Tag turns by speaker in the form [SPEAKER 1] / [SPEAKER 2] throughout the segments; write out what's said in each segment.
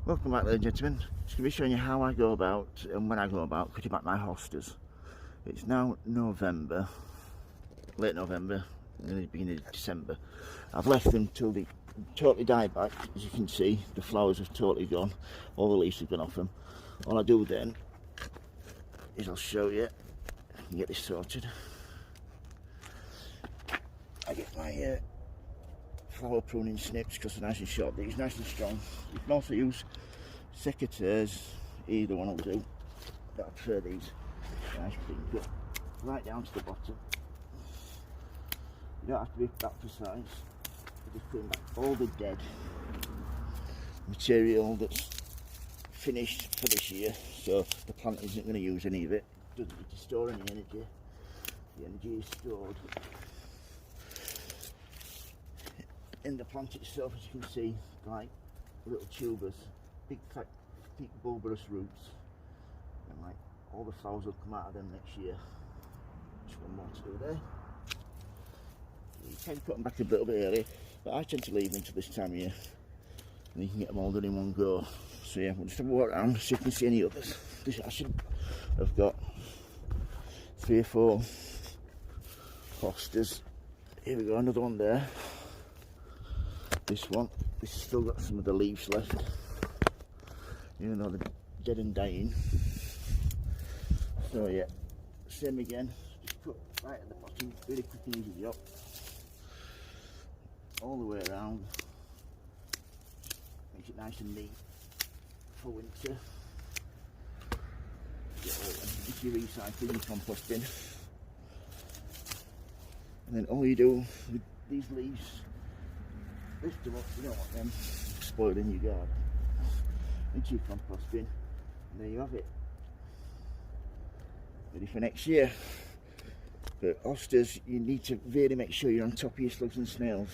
[SPEAKER 1] Welcome back, ladies and gentlemen. Just going to be showing you how I go about and when I go about cutting back my hostas. It's now November, late November, and the beginning of December. I've left them till they totally die back. As you can see, the flowers have totally gone, all the leaves have gone off them. All I do then is I'll show you, I can get this sorted. I get my flower pruning snips because they're nice and short. These nice and strong. You can also use secateurs, either one will do, but I prefer these. Nice clean cut right down to the bottom. You don't have to be that precise. You're just putting back all the dead material that's finished for this year, so the plant isn't going to use any of it. Doesn't need to store any energy. The energy is stored in the plant itself. As you can see, like little tubers, big fat thick bulbous roots, and like all the flowers will come out of them next year. Just one more to do there. You can cut them back a little bit early, but I tend to leave them until this time of year, and you can get them all done in one go. So yeah, we'll just have a walk around so you can see any others. I should have got 3 or 4 hostas. Here we go, another one there. This one, this has still got some of the leaves left, even though they're dead and dying. So yeah, same again, just cut right at the bottom, really quick and easy job, all the way around. Makes it nice and neat for winter. Get all into your recycling and composting, and then all you do with these leaves, lift them up. You don't want them spoiling your garden. Into your composting, and there you have it, ready for next year. But hostas, you need to really make sure you're on top of your slugs and snails,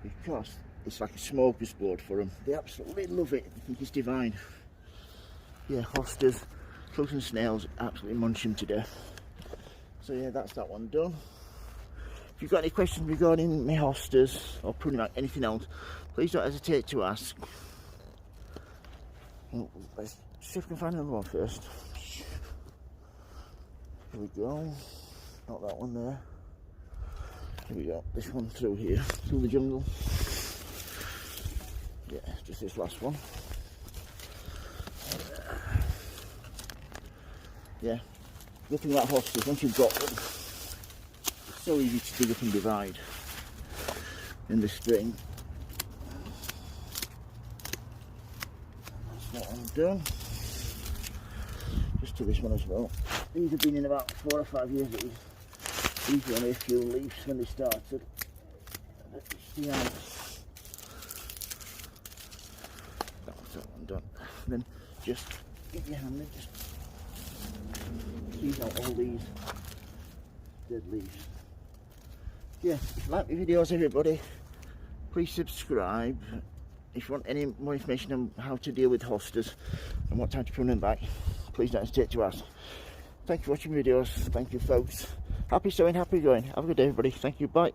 [SPEAKER 1] because it's like a smorgasbord for them. They absolutely love it. They think it's divine. Yeah, hostas, slugs and snails absolutely munch them to death. So yeah, that's that one done. If you've got any questions regarding my hostas or pruning out anything else, please don't hesitate to ask. Well, let's see if we can find another one first. Here we go. Not that one there. Here we go. This one through here, through the jungle. Yeah, just this last one. Yeah, good thing about hostas, once you've got them, it's so easy to dig up and divide in the spring. That's what I'm done. Just to this one as well. These have been in about 4 or 5 years. These were only a few leaves when they started. See how that's that one done. And then just get your hand in, just squeeze out all these dead leaves. Yeah, if you like my videos, everybody, please subscribe. If you want any more information on how to deal with hostas and what time to prune them back, please don't hesitate to ask. Thank you for watching my videos. Thank you, folks. Happy sowing, happy growing. Have a good day, everybody. Thank you. Bye.